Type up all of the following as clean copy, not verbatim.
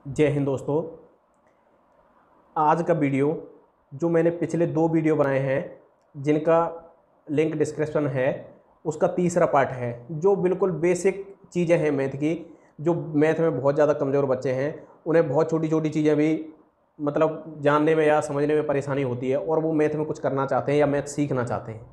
जय हिंद दोस्तों। आज का वीडियो जो मैंने पिछले 2 वीडियो बनाए हैं जिनका लिंक डिस्क्रिप्शन है, उसका तीसरा पार्ट है। जो बिल्कुल बेसिक चीज़ें हैं मैथ की, जो मैथ में बहुत ज़्यादा कमज़ोर बच्चे हैं, उन्हें बहुत छोटी छोटी चीज़ें भी मतलब जानने में या समझने में परेशानी होती है और वो मैथ में कुछ करना चाहते हैं या मैथ सीखना चाहते हैं,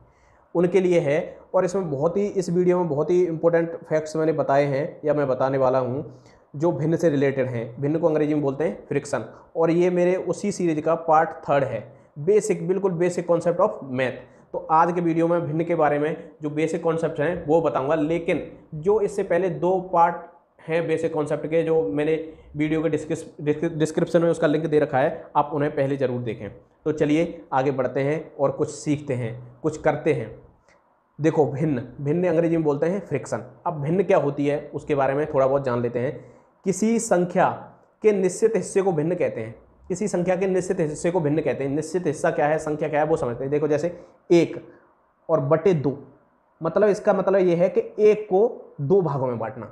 उनके लिए है। और इसमें इस वीडियो में बहुत ही इंपॉर्टेंट फैक्ट्स मैंने बताए हैं या मैं बताने वाला हूँ जो भिन्न से रिलेटेड हैं। भिन्न को अंग्रेजी में बोलते हैं फ्रिक्शन, और ये मेरे उसी सीरीज का पार्ट 3 है। बिल्कुल बेसिक कॉन्सेप्ट ऑफ मैथ। तो आज के वीडियो में भिन्न के बारे में जो बेसिक कॉन्सेप्ट हैं वो बताऊंगा, लेकिन जो इससे पहले 2 पार्ट हैं बेसिक कॉन्सेप्ट के, जो मैंने वीडियो के डिस्क्रिप्शन में उसका लिंक दे रखा है, आप उन्हें पहले ज़रूर देखें। तो चलिए आगे बढ़ते हैं और कुछ सीखते हैं, कुछ करते हैं। देखो, भिन्न अंग्रेजी में बोलते हैं फ्रिक्शन। अब भिन्न क्या होती है उसके बारे में थोड़ा बहुत जान लेते हैं। किसी संख्या के निश्चित हिस्से को भिन्न कहते हैं। किसी संख्या के निश्चित हिस्से को भिन्न कहते हैं। निश्चित हिस्सा क्या है, संख्या क्या है, वो समझते हैं। देखो, जैसे 1 और बटे 2, मतलब इसका मतलब ये है कि 1 को 2 भागों में बांटना।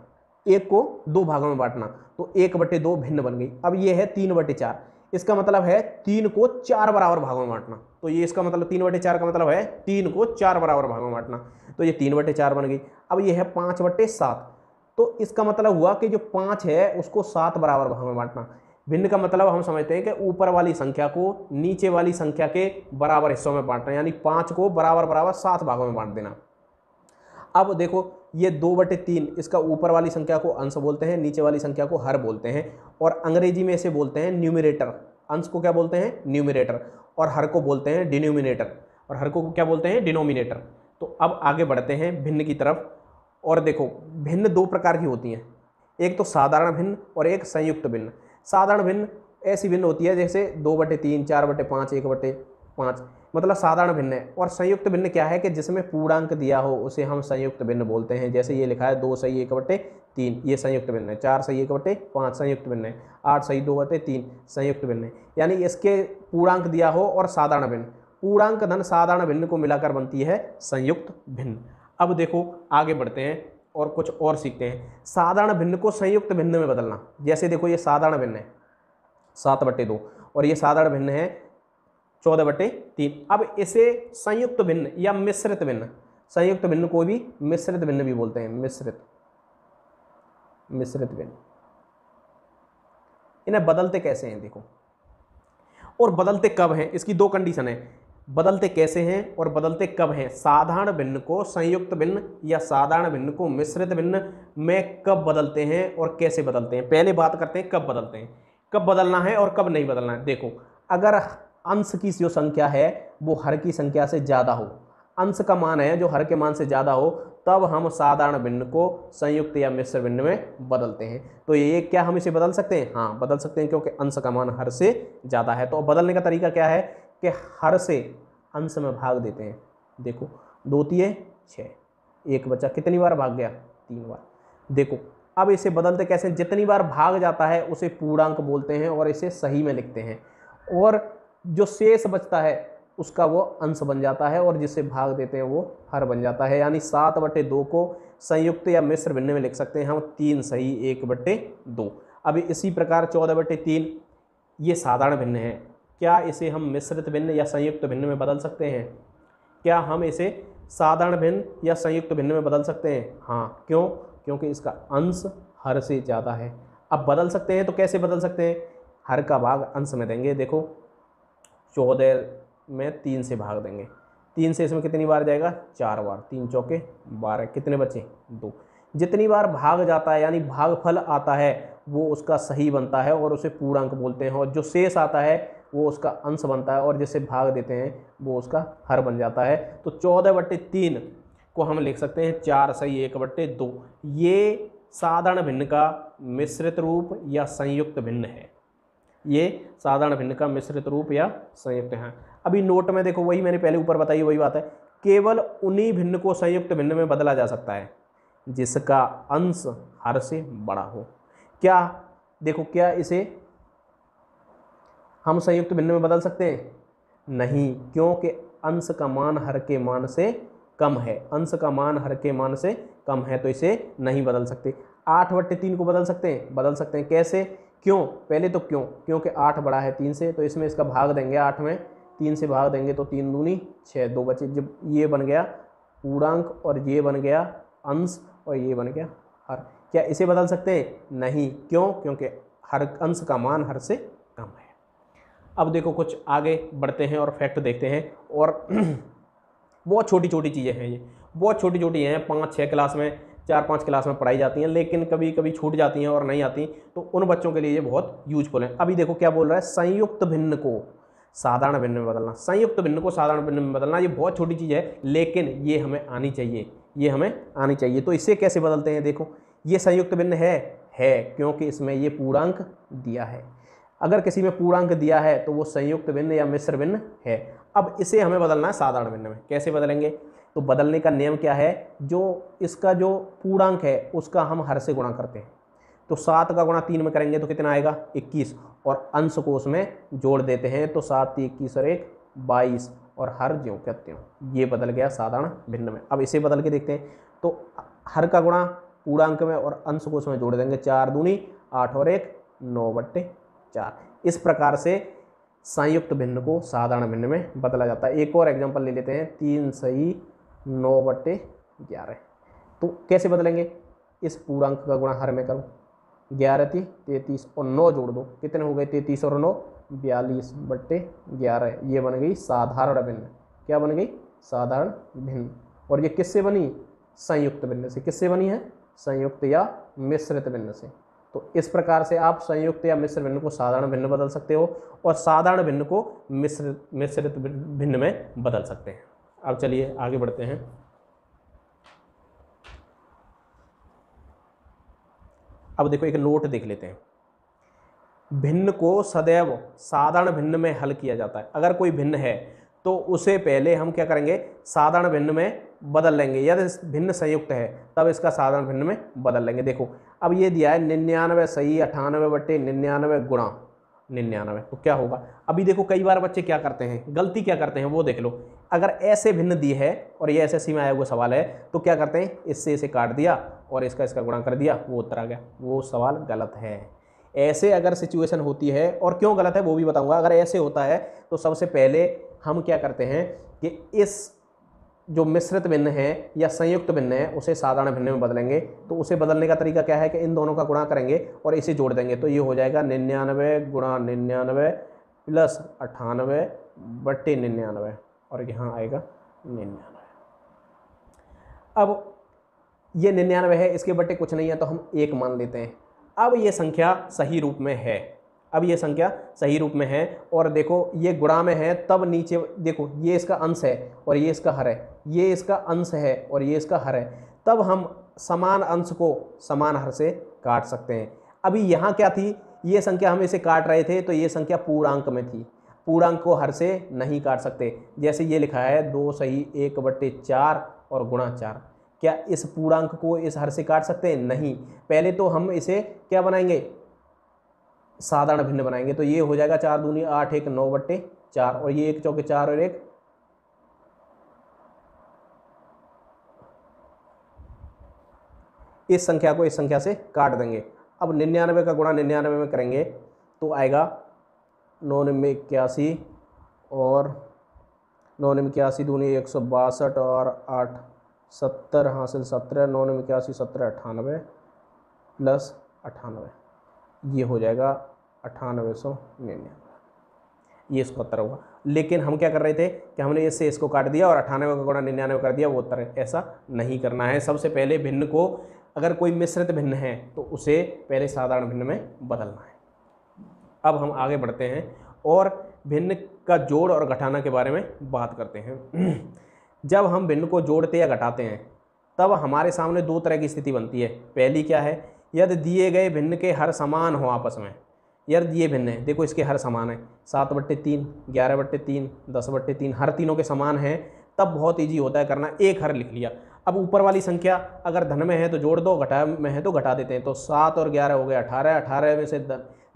1 को 2 भागों में बांटना, तो 1 बटे 2 भिन्न बन गई। अब ये है 3 बटे 4, इसका मतलब है 3 को 4 बराबर भागों में बांटना। तो ये इसका मतलब 3 बटे 4 का मतलब है 3 को 4 बराबर भागों में बांटना। तो ये 3 बटे 4 बन गई। अब ये है 5 बटे 7, तो इसका मतलब हुआ कि जो 5 है उसको 7 बराबर भागों में बांटना। भिन्न का मतलब हम समझते हैं कि ऊपर वाली संख्या को नीचे वाली संख्या के बराबर हिस्सों में बांटना, यानी 5 को बराबर बराबर 7 भागों में बांट देना। अब देखो, ये 2 बटे 3, इसका ऊपर वाली संख्या को अंश बोलते हैं, नीचे वाली संख्या को हर बोलते हैं, और अंग्रेजी में इसे बोलते हैं न्यूमरेटर। अंश को क्या बोलते हैं, न्यूमरेटर, और हर को बोलते हैं डिनोमिनेटर, और हर को क्या बोलते हैं, डिनोमिनेटर। तो अब आगे बढ़ते हैं भिन्न की तरफ। और देखो, भिन्न 2 प्रकार की होती हैं, एक तो साधारण भिन्न और एक संयुक्त भिन्न। साधारण भिन्न ऐसी भिन्न होती है जैसे 2 बटे 3, 4 बटे 5, 1 बटे 5, मतलब साधारण भिन्न है। और संयुक्त भिन्न क्या है कि जिसमें पूर्णांक दिया हो उसे हम संयुक्त भिन्न बोलते हैं। जैसे ये लिखा है 2 सही 1 बटे 3, ये संयुक्त भिन्न है। 4 सही 1 बटे 5, संयुक्त भिन्न है। 8 सही 2 बटे 3, संयुक्त भिन्न है। यानी इसके पूर्णांक दिया हो और साधारण भिन्न, पूर्णांक धन साधारण भिन्न को मिलाकर बनती है संयुक्त भिन्न। अब देखो आगे बढ़ते हैं और कुछ और सीखते हैं। साधारण भिन्न को संयुक्त भिन्न में बदलना। जैसे देखो, ये साधारण भिन्न है 7 बटे 2, और ये साधारण भिन्न है 14 बटे 3। अब इसे संयुक्त भिन्न या मिश्रित भिन्न, संयुक्त भिन्न को भी मिश्रित भिन्न भी बोलते हैं। मिश्रित भिन्न। इन्हें बदलते कैसे हैं देखो, और बदलते कब हैं, इसकी 2 कंडीशन है। बदलते कैसे हैं और बदलते कब हैं। साधारण भिन्न को संयुक्त भिन्न या साधारण भिन्न को मिश्रित भिन्न में कब बदलते हैं और कैसे बदलते हैं। पहले बात करते हैं कब बदलते हैं, कब बदलना है और कब नहीं बदलना है। देखो, अगर अंश की जो संख्या है वो हर की संख्या से ज़्यादा हो, अंश का मान है जो हर के मान से ज़्यादा हो, तब हम साधारण भिन्न को संयुक्त या मिश्र भिन्न में बदलते हैं। तो ये क्या हम इसे बदल सकते हैं? हाँ, बदल सकते हैं, क्योंकि अंश का मान हर से ज़्यादा है। तो बदलने का तरीका क्या है कि हर से अंश में भाग देते हैं। देखो, 2 तिये 6, 1 बचा, कितनी बार भाग गया? 3 बार। देखो, अब इसे बदलते कैसे? जितनी बार भाग जाता है उसे पूर्णांक बोलते हैं और इसे सही में लिखते हैं, और जो शेष बचता है उसका वो अंश बन जाता है, और जिसे भाग देते हैं वो हर बन जाता है। यानी 7 बटे 2 को संयुक्त या मिश्र भिन्न में लिख सकते हैं हम 3 सही 1 बटे 2। अब इसी प्रकार 14 बटे 3 ये साधारण भिन्न है। क्या इसे हम मिश्रित भिन्न या संयुक्त भिन्न में बदल सकते हैं? क्या हम इसे साधारण भिन्न या संयुक्त भिन्न में बदल सकते हैं? हाँ। क्यों? क्योंकि इसका अंश हर से ज़्यादा है। अब बदल सकते हैं तो कैसे बदल सकते हैं? हर का भाग अंश में देंगे। देखो, 14 में 3 से भाग देंगे, 3 से इसमें कितनी बार जाएगा? 4 बार। 3 चौके 12, कितने बचे? 2। जितनी बार भाग जाता है यानी भागफल आता है वो उसका सही बनता है और उसे पूर्णांक बोलते हैं, और जो शेष आता है वो उसका अंश बनता है, और जिसे भाग देते हैं वो उसका हर बन जाता है। तो 14 बटे 3 को हम लिख सकते हैं 4 सही 1 बटे 2। ये साधारण भिन्न का मिश्रित रूप या संयुक्त भिन्न है। ये साधारण भिन्न का मिश्रित रूप या संयुक्त है। अभी नोट में देखो, वही मैंने पहले ऊपर बताई वही बात है। केवल उन्हीं भिन्न को संयुक्त भिन्न में बदला जा सकता है जिसका अंश हर से बड़ा हो। क्या देखो, क्या इसे हम संयुक्त भिन्न में बदल सकते हैं? नहीं, क्योंकि अंश का मान हर के मान से कम है। अंश का मान हर के मान से कम है, तो इसे नहीं बदल सकते। 8 बटे 3 को बदल सकते हैं? बदल सकते हैं। कैसे? क्यों, पहले तो क्यों, क्योंकि 8 बड़ा है 3 से, तो इसमें इसका भाग देंगे 8 में, 3 से भाग देंगे तो 3 दूनी 6, 2 बचे। जब ये बन गया पूर्णांक और ये बन गया अंश और ये बन गया हर। क्या इसे बदल सकते हैं? नहीं। क्यों? क्योंकि हर अंश का मान हर से कम है। अब देखो कुछ आगे बढ़ते हैं और फैक्ट देखते हैं। और बहुत छोटी छोटी चीज़ें हैं, ये बहुत छोटी छोटी हैं, 5-6 क्लास में, 4-5 क्लास में पढ़ाई जाती हैं, लेकिन कभी कभी छूट जाती हैं और नहीं आती, तो उन बच्चों के लिए ये बहुत यूजफुल है। अभी देखो क्या बोल रहा है, संयुक्त भिन्न को साधारण भिन्न में बदलना। संयुक्त भिन्न को साधारण भिन्न में बदलना, ये बहुत छोटी चीज़ है, लेकिन ये हमें आनी चाहिए, ये हमें आनी चाहिए। तो इसे कैसे बदलते हैं? देखो ये संयुक्त भिन्न है क्योंकि इसमें ये पूर्णांक दिया है। अगर किसी में पूर्णांक दिया है तो वो संयुक्त भिन्न या मिश्र भिन्न है। अब इसे हमें बदलना है साधारण भिन्न में। कैसे बदलेंगे? तो बदलने का नियम क्या है, जो इसका जो पूर्णांक है उसका हम हर से गुणा करते हैं। तो 7 का गुणा 3 में करेंगे तो कितना आएगा? 21, और अंश को उसमें जोड़ देते हैं तो 7 21 और 1 22, और हर ज्यों के त्यों। ये बदल गया साधारण भिन्न में। अब इसे बदल के देखते हैं। तो हर का गुणा पूर्णांक में और अंश को उसमें जोड़ देंगे, 4 दूनी 8 और 1 9/4। इस प्रकार से संयुक्त भिन्न को साधारण भिन्न में बदला जाता है। एक और एग्जांपल ले लेते हैं, 3 सही 9/11। तो कैसे बदलेंगे? इस पूर्णांक का गुणा हर में करो, 11 × 33 और 9 जोड़ दो, कितने हो गए? 33 और 9 42/11। ये बन गई साधारण भिन्न। क्या बन गई? साधारण भिन्न। और ये किससे बनी? संयुक्त भिन्न से। किससे बनी है? संयुक्त या मिश्रित भिन्न से। तो इस प्रकार से आप संयुक्त या मिश्र भिन्न को साधारण भिन्न बदल सकते हो और साधारण भिन्न को मिश्रित भिन्न में बदल सकते हैं। अब चलिए आगे बढ़ते हैं। अब देखो एक नोट देख लेते हैं। भिन्न को सदैव साधारण भिन्न में हल किया जाता है। अगर कोई भिन्न है तो उसे पहले हम क्या करेंगे? साधारण भिन्न में बदल लेंगे। यदि भिन्न संयुक्त है तब इसका साधारण भिन्न में बदल लेंगे। देखो अब ये दिया है 99 सही 98/99 गुणा 99, तो क्या होगा? अभी देखो कई बार बच्चे क्या करते हैं, गलती क्या करते हैं वो देख लो। अगर ऐसे भिन्न दी है और ये एसएससी में आया हुआ सवाल है तो क्या करते हैं? इससे इसे काट दिया और इसका गुणा कर दिया, वो उत्तर आ गया। वो सवाल गलत है। ऐसे अगर सिचुएशन होती है, और क्यों गलत है वो भी बताऊंगा। अगर ऐसे होता है तो सबसे पहले हम क्या करते हैं कि इस जो मिश्रित भिन्न है या संयुक्त भिन्न है उसे साधारण भिन्न में बदलेंगे। तो उसे बदलने का तरीका क्या है कि इन दोनों का गुणा करेंगे और इसे जोड़ देंगे। तो ये हो जाएगा 99 × 99 प्लस 98/99, और यहाँ आएगा 99। अब ये 99 है, इसके बट्टे कुछ नहीं है तो हम 1 मान लेते हैं। अब ये संख्या सही रूप में है, अब ये संख्या सही रूप में है। और देखो ये गुणा में है, तब नीचे देखो ये इसका अंश है और ये इसका हर है, ये इसका अंश है और ये इसका हर है, तब हम समान अंश को समान हर से काट सकते हैं। अभी यहाँ क्या थी? ये संख्या हम इसे काट रहे थे तो ये संख्या पूर्णांक में थी, पूर्णांक को हर से नहीं काट सकते। जैसे ये लिखा है 2 सही 1/4 और गुणा 4, क्या इस पूर्णांक को इस हर से काट सकते हैं? नहीं। पहले तो हम इसे क्या बनाएंगे? साधारण भिन्न बनाएंगे। तो ये हो जाएगा 4 दूनी 8 1 9/4, और ये 1 चौके 4 और 1 इस संख्या को इस संख्या से काट देंगे। अब 99 का गुणा 99 में करेंगे तो आएगा 9 × 81 और 9 × 81 दूनी 162 और 8 70 हासिल 17, 9 × 81 17 98 प्लस 98, ये हो जाएगा 9899। ये इसका उत्तर होगा। लेकिन हम क्या कर रहे थे कि हमने इससे इसको काट दिया और 98 का गुणा 99 कर दिया, वो उत्तर है। ऐसा नहीं करना है। सबसे पहले भिन्न को, अगर कोई मिश्रित भिन्न है तो उसे पहले साधारण भिन्न में बदलना है। अब हम आगे बढ़ते हैं और भिन्न का जोड़ और घटाना के बारे में बात करते हैं। जब हम भिन्न को जोड़ते या घटाते हैं तब हमारे सामने 2 तरह की स्थिति बनती है। पहली क्या है? यदि दिए गए भिन्न के हर समान हो आपस में। यदि ये भिन्न है, देखो इसके हर समान है, 7/3 11/3 10/3, हर तीनों के समान हैं, तब बहुत ईजी होता है करना। एक हर लिख लिया। अब ऊपर वाली संख्या अगर धन में है तो जोड़ दो, घटा में है तो घटा देते हैं। तो 7 और 11 हो गए 18, 18 में से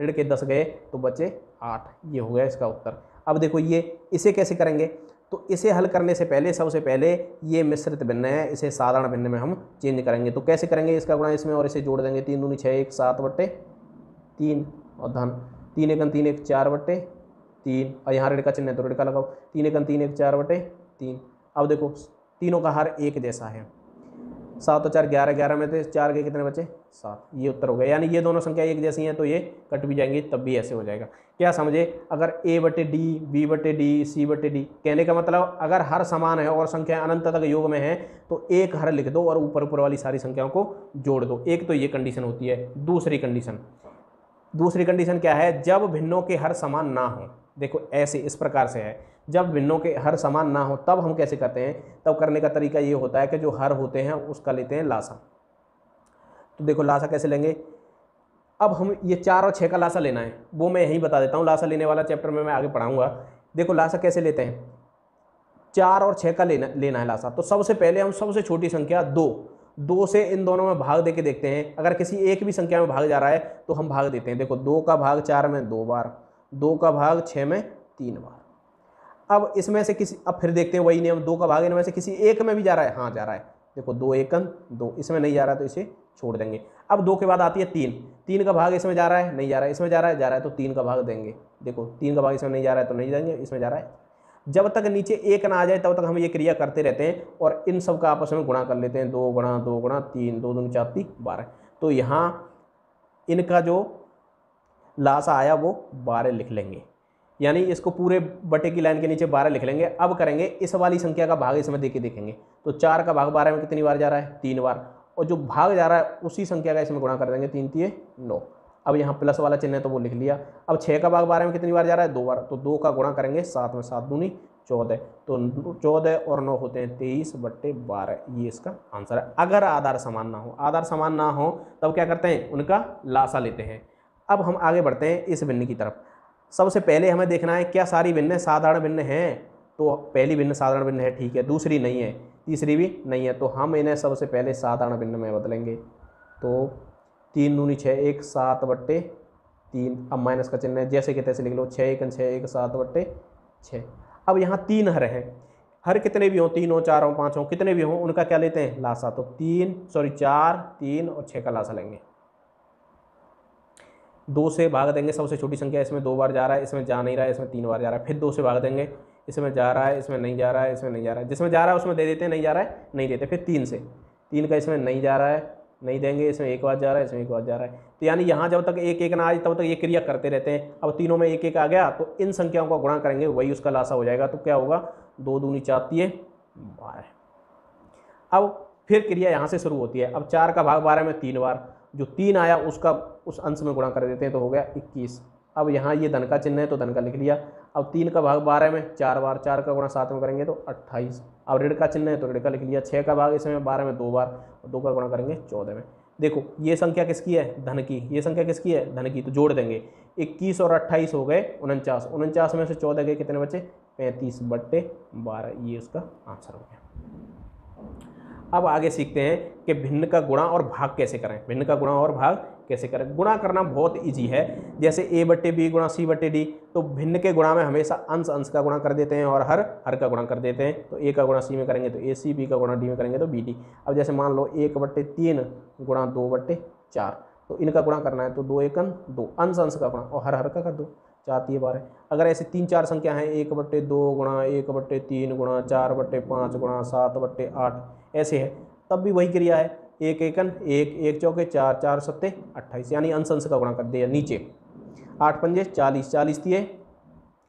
ऋण के 10 गए तो बचे 8। ये हो गया इसका उत्तर। अब देखो ये इसे कैसे करेंगे? तो इसे हल करने से पहले सबसे पहले ये मिश्रित भिन्न है, इसे साधारण भिन्न में हम चेंज करेंगे। तो कैसे करेंगे? इसका गुणा इसमें और इसे जोड़ देंगे, 3 दूनी 6 1 7/3 और धन। 3 एकन 3 1 4 बटे 3, और यहाँ ऋण का चिन्ह है तो ऋण का लगाओ। 3 एकन 3 1 4 बटे 3। अब देखो तीनों का हर एक जैसा है। 7 और 4 11, 11 में से 4 के कितने बचे? 7। ये उत्तर हो गया। यानी ये दोनों संख्या एक जैसी हैं तो ये कट भी जाएंगी, तब भी ऐसे हो जाएगा। क्या समझे? अगर a बटे डी, b बटे डी, c बटे डी, कहने का मतलब अगर हर समान है और संख्या अनंत तक योग में है तो एक हर लिख दो और ऊपर ऊपर वाली सारी संख्याओं को जोड़ दो। एक तो ये कंडीशन होती है। दूसरी कंडीशन क्या है? जब भिन्नों के हर समान ना हो। देखो ऐसे इस प्रकार से है, जब भिन्नों के हर समान ना हो तब हम कैसे करते हैं? तब करने का तरीका ये होता है कि जो हर होते हैं उसका लेते हैं लासा। तो देखो लासा कैसे लेंगे? अब हम ये 4 और 6 का लासा लेना है, वो मैं यहीं बता देता हूँ। लासा लेने वाला चैप्टर में मैं आगे पढ़ाऊंगा। देखो लासा कैसे लेते हैं? 4 और 6 का लेना है लासा। तो सबसे पहले हम सबसे छोटी संख्या 2 से इन दोनों में भाग देके देखते हैं। अगर किसी एक भी संख्या में भाग जा रहा है तो हम भाग देते हैं। देखो 2 का भाग 4 में 2 बार, 2 का भाग 6 में 3 बार। अब इसमें से किसी, अब फिर देखते हैं वही नियम, 2 का भाग इनमें से किसी एक में भी जा रहा है? हाँ जा रहा है। देखो 2 एकन 2, इसमें नहीं जा रहा है तो इसे छोड़ देंगे। अब 2 के बाद आती है 3 का भाग इसमें जा रहा है? नहीं जा रहा है। इसमें जा रहा है? तो 3 का भाग देंगे। देखो 3 का भाग इसमें नहीं जा रहा है तो नहीं देंगे, इसमें जा रहा है। जब तक नीचे 1 ना आ जाए तब तक हम ये क्रिया करते रहते हैं और इन सब का आपस में गुणा कर लेते हैं। 2 गुणा 2 गुणा 3, 2 दूनी 4 3 12। तो यहाँ इनका जो लासा आया वो 12 लिख लेंगे। यानी इसको पूरे बटे की लाइन के नीचे 12 लिख लेंगे। अब करेंगे इस वाली संख्या का भाग इसमें देके देखेंगे। तो 4 का भाग 12 में कितनी बार जा रहा है? 3 बार। और जो भाग जा रहा है उसी संख्या का इसमें गुणा कर देंगे। 3 3 9। अब यहाँ प्लस वाला चिन्ह है तो वो लिख लिया। अब 6 का भाग 12 में कितनी बार जा रहा है? 2 बार। तो 2 का गुणा करेंगे 7 में, 7 दूनी 14। तो 14 और 9 होते हैं 23 बटे 12। ये इसका आंसर है। अगर आधार समान ना हो, आधार समान ना हो तब क्या करते हैं? उनका लासा लेते हैं। अब हम आगे बढ़ते हैं इस भिन्न की तरफ। सबसे पहले हमें देखना है क्या सारी भिन्न साधारण भिन्न हैं। तो पहली भिन्न साधारण भिन्न है, ठीक है। दूसरी नहीं है, तीसरी भी नहीं है। तो हम इन्हें सबसे पहले साधारण भिन्न में बदलेंगे। तो 3 दूनी 6 1 7 बट्टे 3। अब माइनस का चिन्ह है, जैसे कि तैसे लिख लो। 6 1 6 1 7 बट्टे 6। अब यहाँ 3 हर हैं। हर कितने भी हों, 3 हो 4 हो 5 हो, कितने भी हों, उनका क्या लेते हैं? लासा। तो 4 3 और 6 का लासा लेंगे। 2 से भाग देंगे सबसे छोटी संख्या, इसमें 2 बार जा रहा है, इसमें जा नहीं रहा है, इसमें 3 बार जा रहा है। फिर 2 से भाग देंगे, इसमें जा रहा है, इसमें नहीं जा रहा है, इसमें नहीं जा रहा है। जिसमें जा रहा है उसमें दे देते हैं, नहीं जा रहा है नहीं देते। फिर 3 से, 3 का इसमें नहीं जा रहा है, नहीं देंगे। इसमें एक बार जा रहा है, इसमें एक बार जा रहा है। तो यानी यहाँ जब तक 1 1 ना आए तब तक ये क्रिया करते रहते हैं। अब तीनों में 1 1 आ गया तो इन संख्याओं का गुणा करेंगे, वही उसका लासा हो जाएगा। तो क्या होगा? 2 दूनी 4 3 12। अब फिर क्रिया यहाँ से शुरू होती है। अब 4 का भाग 12 में 3 बार, जो 3 आया उसका उस अंश में गुणा कर देते हैं तो हो गया 21। अब यहाँ ये धन का चिन्ह है तो धन का लिख लिया। अब 3 का भाग 12 में 4 बार, 4 का गुणा 7 में करेंगे तो 28। अब ऋण का चिन्ह है तो ऋण का लिख लिया। 6 का भाग इसमें 12 में 2 बार, और 2 का गुणा करेंगे 14 में। देखो ये संख्या किसकी है? धन की। ये संख्या किसकी है? धन की। तो जोड़ देंगे। 21 और 28 हो गए 49। 49 में से 14 गए, कितने बचे? 35 बट्टे 12। ये उसका आंसर हो गया। अब आगे सीखते हैं कि भिन्न का गुणा और भाग कैसे करें। भिन्न का गुणा और भाग कैसे करें? गुणा करना बहुत इजी है। जैसे a बट्टे बी गुणा c बट्टे डी, तो भिन्न के गुणा में हमेशा अंश अंश का गुणा कर देते हैं और हर हर का गुणा कर देते हैं। तो a का गुणा c में करेंगे तो ac, b का गुणा d में करेंगे तो bd। अब जैसे मान लो 1 बट्टे 3 गुणा 2 बट्टे 4, तो इनका गुणा करना है तो 2 एकन 2, अंश अंश का गुणा और हर हर का कर दो। 4 3 12। अगर ऐसे 3 4 संख्या हैं, 1 बट्टे 2 गुणा 1 बट्टे 3 गुणा 4 बट्टे 5 गुणा 7 बट्टे 8, ऐसे है, तब भी वही क्रिया है। 1 एकन 1, 1 चौके 4, 4 सत्ते 28, यानी अंश अंश का गुणा कर दिया नीचे। 8 पंजे 40, 40 दिए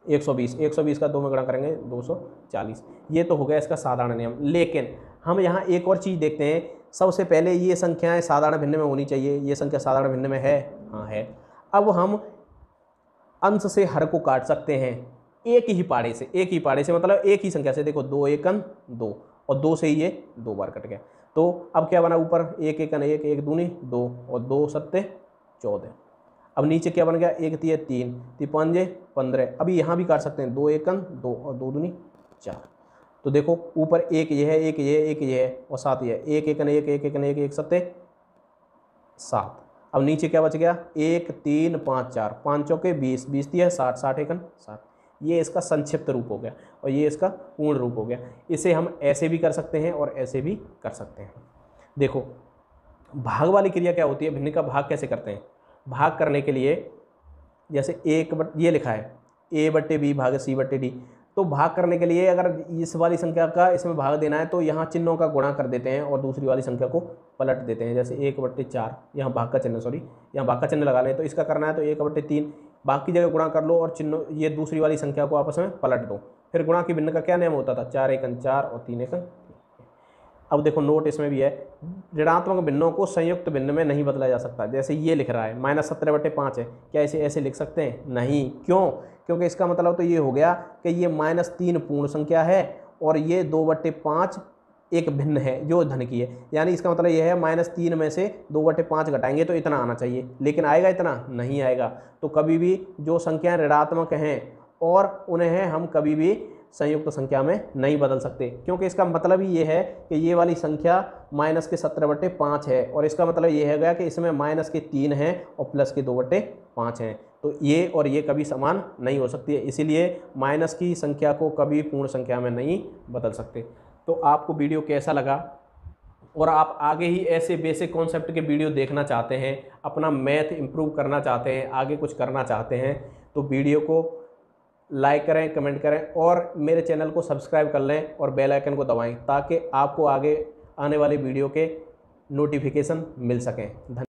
120, 120 का 2 में गुणा करेंगे 240। ये तो हो गया इसका साधारण नियम। लेकिन हम यहाँ एक और चीज़ देखते हैं। सबसे पहले ये संख्याएं साधारण भिन्न में होनी चाहिए। ये संख्या साधारण भिन्न में है? हाँ है। अब हम अंश से हर को काट सकते हैं एक ही पाड़े से। एक ही पाड़े से मतलब एक ही संख्या से। देखो 2 एकन 2 और 2 से ही ये 2 बार कट गया। तो अब क्या बना? ऊपर 1 एकन 1, 1 दूनी 2 और 2 सत्ते 14। अब नीचे क्या बन गया? 1 तिये 3, 3 पंजे 15। अभी यहाँ भी काट सकते हैं 2 एकन 2 और 2 दूनी 4। तो देखो ऊपर 1 ये है, 1 ये है, 1 ये है और 7 ये है। 1 एकन 1, 1 एकन 1, 1 सत्ते 7। अब नीचे क्या बच गया? 1 3 5 4, 5 चौके 20, 20 तिये 60, 60 एकन 60। ये इसका संक्षिप्त रूप हो गया और ये इसका पूर्ण रूप हो गया। इसे हम ऐसे भी कर सकते हैं और ऐसे भी कर सकते हैं। देखो भाग वाली क्रिया क्या होती है? भिन्न का भाग कैसे करते हैं? भाग करने के लिए जैसे ये लिखा है a/b भाग c/d। तो भाग करने के लिए अगर इस वाली संख्या का इसमें भाग देना है तो यहाँ चिन्हों का गुणा कर देते हैं और दूसरी वाली संख्या को पलट देते हैं। जैसे 1/4, यहाँ भाग का चिन्ह, सॉरी यहाँ भाग का चिन्ह लगा लें। तो इसका करना है तो 1/3 भाग की जगह गुणा कर लो और चिन्ह ये दूसरी वाली संख्या को आपस में पलट दो। फिर गुणा की भिन्न का क्या नियम होता था, 4 एकम 4 और 3 एकम। अब देखो नोट इसमें भी है, ऋणात्मक भिन्नों को संयुक्त भिन्न में नहीं बदला जा सकता। जैसे ये लिख रहा है -17/5 है, क्या इसे ऐसे लिख सकते हैं? नहीं। क्यों? क्योंकि इसका मतलब तो ये हो गया कि ये -3 पूर्ण संख्या है और ये 2/5 एक भिन्न है जो धन की है। यानी इसका मतलब ये है -3 में से 2/5 घटाएंगे तो इतना आना चाहिए, लेकिन आएगा इतना? नहीं आएगा। तो कभी भी जो संख्याएं ऋणात्मक हैं और उन्हें हम कभी भी संयुक्त संख्या में नहीं बदल सकते, क्योंकि इसका मतलब ही ये है कि ये वाली संख्या -17/5 है और इसका मतलब ये है गया कि इसमें -3 हैं और +2/5 हैं। तो ये और ये कभी समान नहीं हो सकती है, इसीलिए माइनस की संख्या को कभी पूर्ण संख्या में नहीं बदल सकते। तो आपको वीडियो कैसा लगा और आप आगे ही ऐसे बेसिक कॉन्सेप्ट के वीडियो देखना चाहते हैं, अपना मैथ इम्प्रूव करना चाहते हैं, आगे कुछ करना चाहते हैं, तो वीडियो को लाइक करें, कमेंट करें और मेरे चैनल को सब्सक्राइब कर लें और बेल आइकन को दबाएं ताकि आपको आगे आने वाले वीडियो के नोटिफिकेशन मिल सकें। धन्यवाद।